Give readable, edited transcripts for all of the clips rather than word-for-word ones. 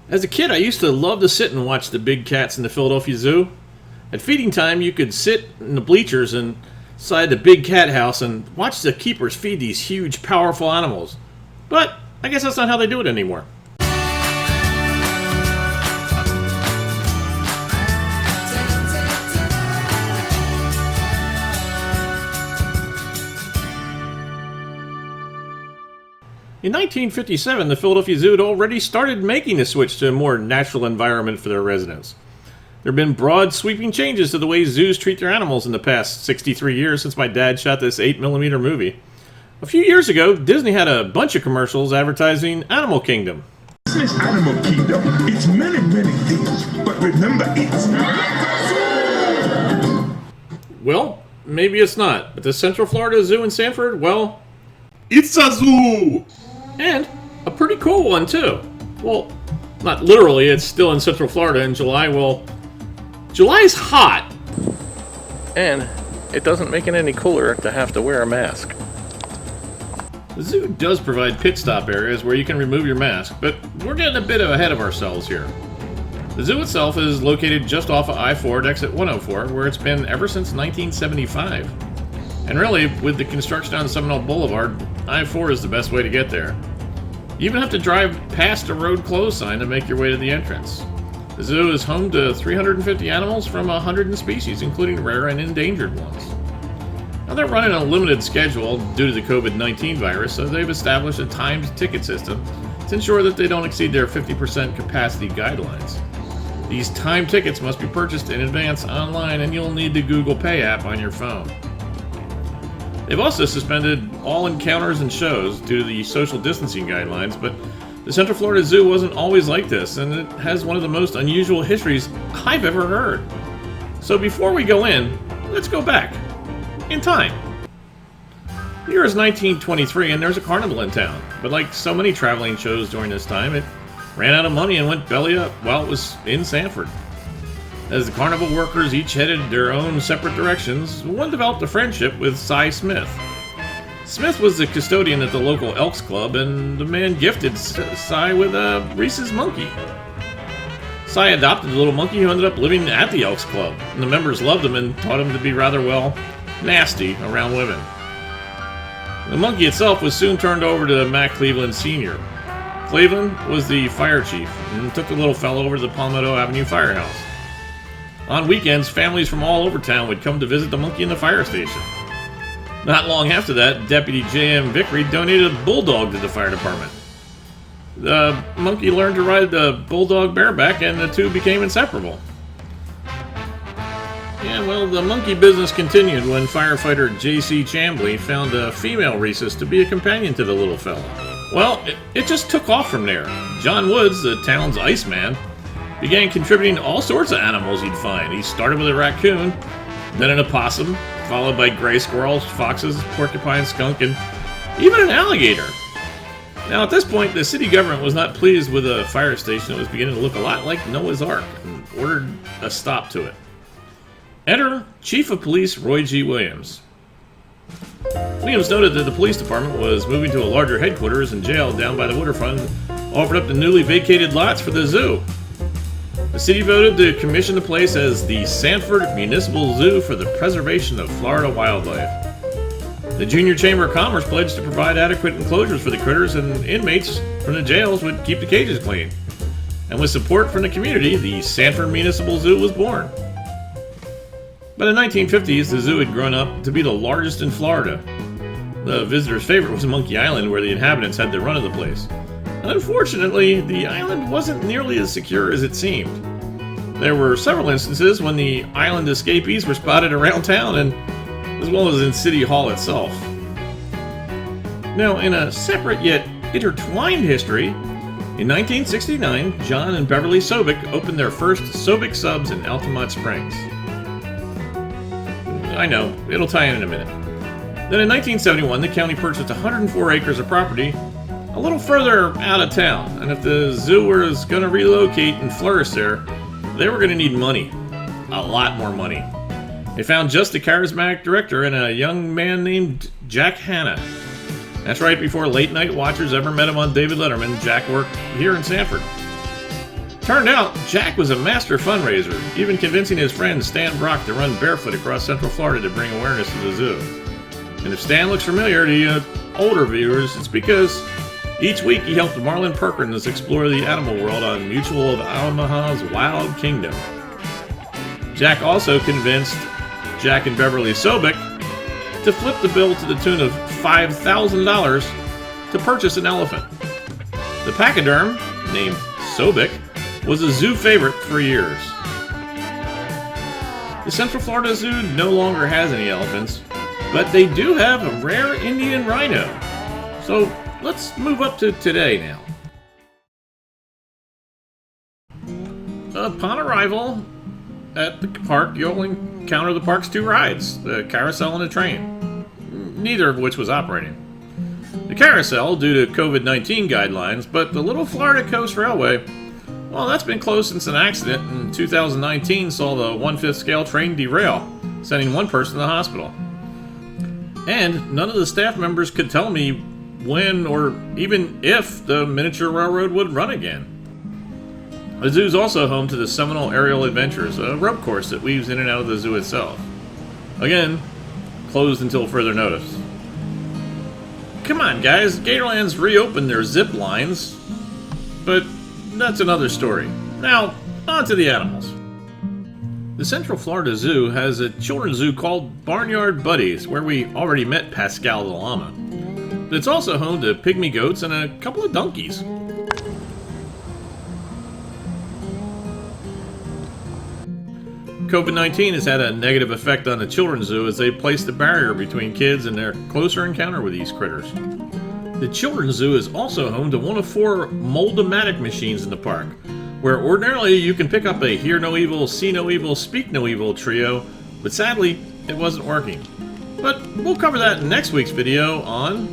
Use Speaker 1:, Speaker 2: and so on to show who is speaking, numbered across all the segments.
Speaker 1: As a kid, I used to love to sit and watch the big cats in the Philadelphia Zoo. At feeding time, you could sit in the bleachers inside the big cat house and watch the keepers feed these huge, powerful animals. But I guess that's not how they do it anymore. In 1957, the Philadelphia Zoo had already started making the switch to a more natural environment for their residents. There have been broad, sweeping changes to the way zoos treat their animals in the past 63 years since my dad shot this 8mm movie. A few years ago, Disney had a bunch of commercials advertising Animal Kingdom.
Speaker 2: This is Animal Kingdom. It's many, many things, but remember, it's
Speaker 1: Well, maybe it's not, but the Central Florida Zoo in Sanford, well,
Speaker 2: it's a zoo!
Speaker 1: and a pretty cool one, too. Well, not literally, it's still in Central Florida in July. Well, July's hot. And it doesn't make it any cooler to have to wear a mask. The zoo does provide pit stop areas where you can remove your mask, but we're getting a bit ahead of ourselves here. The zoo itself is located just off of I-4 at exit 104, where it's been ever since 1975. And really, with the construction on Seminole Boulevard, I-4 is the best way to get there. You even have to drive past a road closed sign to make your way to the entrance. The zoo is home to 350 animals from 100 species, including rare and endangered ones. Now they're running a limited schedule due to the COVID-19 virus, so they've established a timed ticket system to ensure that they don't exceed their 50% capacity guidelines. These timed tickets must be purchased in advance online, and you'll need the Google Pay app on your phone. They've also suspended all encounters and shows due to the social distancing guidelines, but the Central Florida Zoo wasn't always like this, and it has one of the most unusual histories I've ever heard. So before we go in, let's go back in time. The year is 1923, and there's a carnival in town, but like so many traveling shows during this time, it ran out of money and went belly up while it was in Sanford. As the carnival workers each headed their own separate directions, one developed a friendship with Cy Smith. Smith was the custodian at the local Elks Club, and the man gifted Cy with a Reese's monkey. Cy adopted the little monkey who ended up living at the Elks Club, and the members loved him and taught him to be rather, well, nasty around women. The monkey itself was soon turned over to Matt Cleveland Sr. Cleveland was the fire chief and took the little fellow over to the Palmetto Avenue firehouse. On weekends, families from all over town would come to visit the monkey in the fire station. Not long after that, Deputy J.M. Vickery donated a bulldog to the fire department. The monkey learned to ride the bulldog bareback, and the two became inseparable. Yeah, well, the monkey business continued when firefighter J.C. Chambly found a female rhesus to be a companion to the little fella. Well, it just took off from there. John Woods, the town's Iceman, began contributing to all sorts of animals he'd find. He started with a raccoon, then an opossum, followed by gray squirrels, foxes, porcupine, skunk, and even an alligator. Now at this point, the city government was not pleased with a fire station that was beginning to look a lot like Noah's Ark and ordered a stop to it. Enter Chief of Police Roy G. Williams. Williams noted that the police department was moving to a larger headquarters and jail down by the waterfront and offered up the newly vacated lots for the zoo. The city voted to commission the place as the Sanford Municipal Zoo for the preservation of Florida wildlife. The Junior Chamber of Commerce pledged to provide adequate enclosures for the critters, and inmates from the jails would keep the cages clean. And with support from the community, the Sanford Municipal Zoo was born. By the 1950s, the zoo had grown up to be the largest in Florida. The visitors' favorite was Monkey Island, where the inhabitants had the run of the place. Unfortunately, the island wasn't nearly as secure as it seemed. There were several instances when the island escapees were spotted around town, and as well as in City Hall itself. Now, in a separate yet intertwined history, in 1969, John and Beverly Sobek opened their first Sobek Subs in Altamont Springs. I know, it'll tie in a minute. Then in 1971, the county purchased 104 acres of property a little further out of town, and if the zoo was going to relocate and flourish there, they were going to need money. A lot more money. They found just a charismatic director and a young man named Jack Hanna. That's right, before late night watchers ever met him on David Letterman, Jack worked here in Sanford. Turned out, Jack was a master fundraiser, even convincing his friend Stan Brock to run barefoot across Central Florida to bring awareness to the zoo. And if Stan looks familiar to you older viewers, it's because each week he helped Marlon Perkins explore the animal world on Mutual of Omaha's Wild Kingdom. Jack also convinced Jack and Beverly Sobek to flip the bill to the tune of $5,000 to purchase an elephant. The pachyderm, named Sobek, was a zoo favorite for years. The Central Florida Zoo no longer has any elephants, but they do have a rare Indian rhino. So let's move up to today now. Upon arrival at the park, you'll encounter the park's two rides, the carousel and the train, neither of which was operating. The carousel, due to COVID-19 guidelines, but the Little Florida Coast Railway, well, that's been closed since an accident in 2019 saw the 1/5 scale train derail, sending one person to the hospital. And none of the staff members could tell me when or even if the miniature railroad would run again. The zoo is also home to the Seminole Aerial Adventures, a rope course that weaves in and out of the zoo itself. Again, closed until further notice. Come on, guys, Gatorland's reopened their zip lines, but that's another story. Now, on to the animals. The Central Florida Zoo has a children's zoo called Barnyard Buddies, where we already met Pascal the llama. But it's also home to pygmy goats and a couple of donkeys. COVID-19 has had a negative effect on the children's zoo as they placed a barrier between kids and their closer encounter with these critters. The children's zoo is also home to one of 4 Mold-O-Matic machines in the park, where ordinarily you can pick up a hear no evil, see no evil, speak no evil trio, but sadly, it wasn't working. But we'll cover that in next week's video on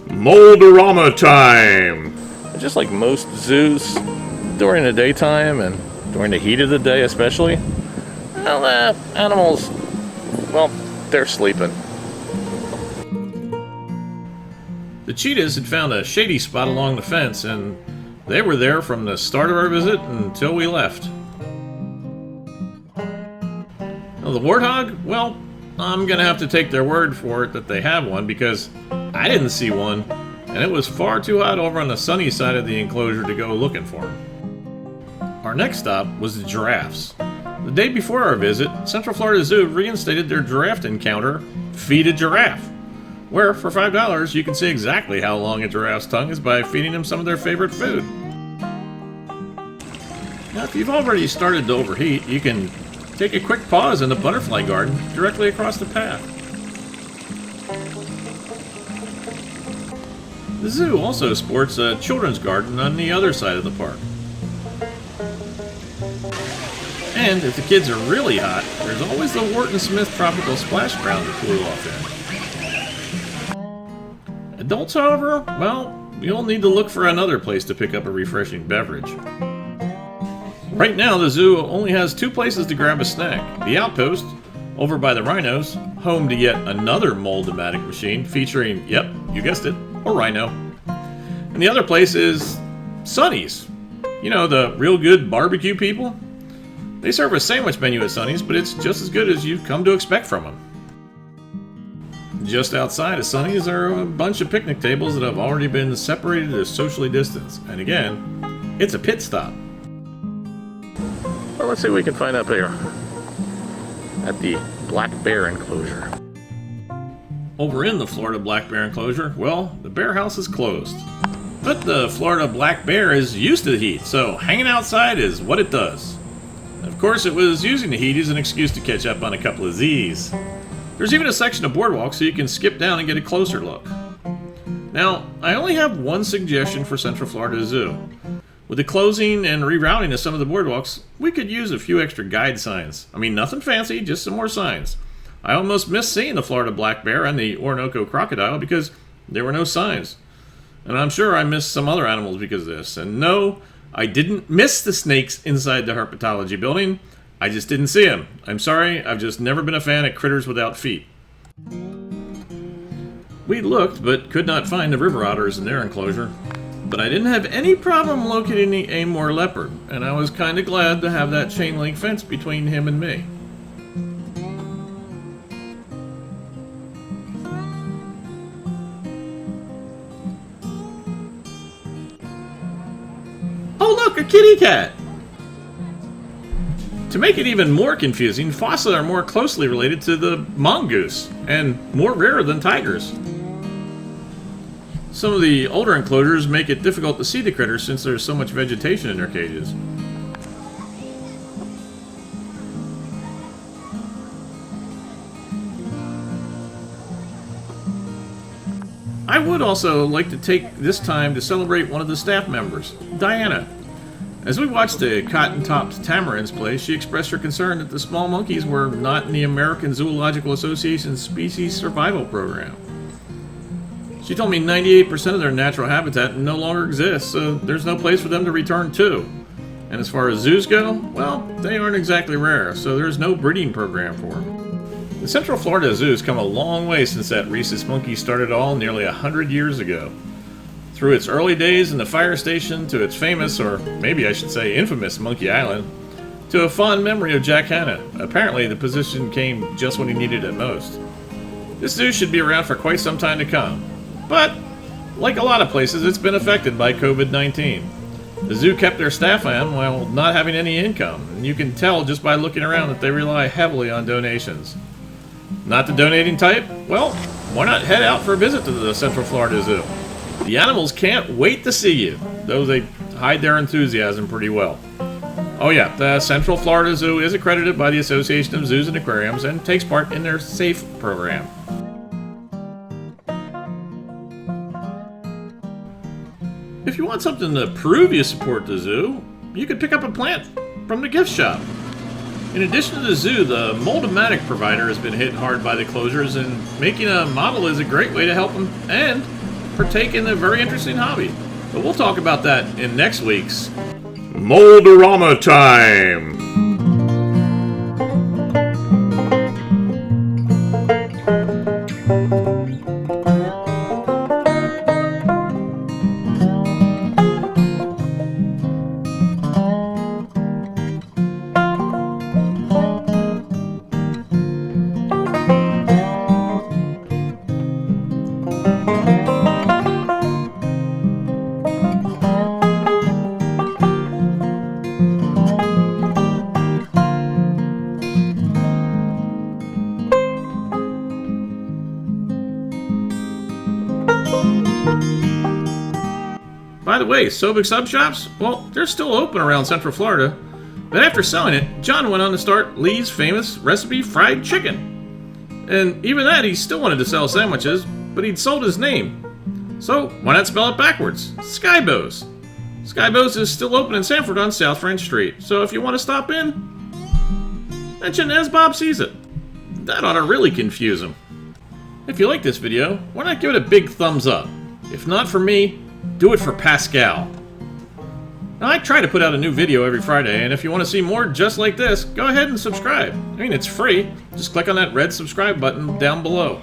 Speaker 1: Mold-O-Rama time! Just like most zoos, during the daytime and during the heat of the day especially, well, animals, well, they're sleeping. The cheetahs had found a shady spot along the fence, and they were there from the start of our visit until we left. Now, the warthog, well, I'm gonna have to take their word for it that they have one because I didn't see one, and it was far too hot over on the sunny side of the enclosure to go looking for them. Our next stop was the giraffes. The day before our visit, Central Florida Zoo reinstated their giraffe encounter, Feed a Giraffe, where for $5 you can see exactly how long a giraffe's tongue is by feeding them some of their favorite food. Now, if you've already started to overheat, you can take a quick pause in the butterfly garden directly across the path. The zoo also sports a children's garden on the other side of the park. And if the kids are really hot, there's always the Wharton Smith Tropical Splash Ground to cool off in. Adults, however, well, you'll need to look for another place to pick up a refreshing beverage. Right now, the zoo only has 2 places to grab a snack. The Outpost, over by the rhinos, home to yet another Mold-O-Matic machine featuring, yep, you guessed it, a rhino. And the other place is Sonny's. You know, the real good barbecue people? They serve a sandwich menu at Sonny's, but it's just as good as you've come to expect from them. Just outside of Sonny's are a bunch of picnic tables that have already been separated to socially distanced. And again, it's a pit stop. Well, let's see what we can find up here at the Black Bear Enclosure. Over in the Florida Black Bear Enclosure, well, the bear house is closed. But the Florida Black Bear is used to the heat, so hanging outside is what it does. Of course, it was using the heat as an excuse to catch up on a couple of Z's. There's even a section of boardwalk so you can skip down and get a closer look. Now, I only have one suggestion for Central Florida Zoo. With the closing and rerouting of some of the boardwalks, we could use a few extra guide signs. I mean, nothing fancy, just some more signs. I almost missed seeing the Florida black bear and the Orinoco crocodile because there were no signs. And I'm sure I missed some other animals because of this. And no, I didn't miss the snakes inside the herpetology building. I just didn't see them. I'm sorry, I've just never been a fan of critters without feet. We looked, but could not find the river otters in their enclosure. But I didn't have any problem locating the Amur leopard, and I was kind of glad to have that chain link fence between him and me. Oh look, a kitty cat! To make it even more confusing, fossa are more closely related to the mongoose, and more rare than tigers. Some of the older enclosures make it difficult to see the critters since there's so much vegetation in their cages. I would also like to take this time to celebrate one of the staff members, Diana. As we watched the cotton-topped tamarins play, she expressed her concern that the small monkeys were not in the American Zoological Association's Species Survival Program. She told me 98% of their natural habitat no longer exists, so there's no place for them to return to. And as far as zoos go, well, they aren't exactly rare, so there's no breeding program for them. The Central Florida Zoo has come a long way since that rhesus monkey started all nearly 100 years ago. Through its early days in the fire station to its famous, or maybe I should say infamous, Monkey Island, to a fond memory of Jack Hanna. Apparently the position came just when he needed it most. This zoo should be around for quite some time to come. But, like a lot of places, it's been affected by COVID-19. The zoo kept their staff on while not having any income, and you can tell just by looking around that they rely heavily on donations. Not the donating type? Well, why not head out for a visit to the Central Florida Zoo? The animals can't wait to see you, though they hide their enthusiasm pretty well. Oh yeah, the Central Florida Zoo is accredited by the Association of Zoos and Aquariums and takes part in their SAFE program. If you want something to prove you support the zoo, you could pick up a plant from the gift shop. In addition to the zoo, the Moldomatic provider has been hit hard by the closures, and making a model is a great way to help them and partake in a very interesting hobby. But we'll talk about that in next week's Moldorama Time! By the way, Sobek Sub Shops, well, they're still open around Central Florida. But after selling it, John went on to start Lee's famous recipe fried chicken. And even that, he still wanted to sell sandwiches, but he'd sold his name. So, why not spell it backwards? Skybo's. Skybo's is still open in Sanford on South French Street, so if you want to stop in, mention As Bob Sees It. That ought to really confuse him. If you like this video, why not give it a big thumbs up? If not for me, do it for Pascal. Now, I try to put out a new video every Friday, and if you want to see more just like this, go ahead and subscribe. I mean, it's free. Just click on that red subscribe button down below.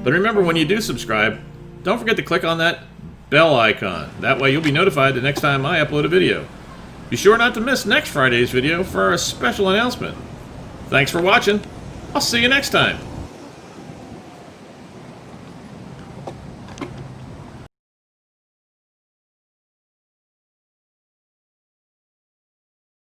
Speaker 1: But remember, when you do subscribe, don't forget to click on that bell icon. That way you'll be notified the next time I upload a video. Be sure not to miss next Friday's video for a special announcement. Thanks for watching. I'll see you next time.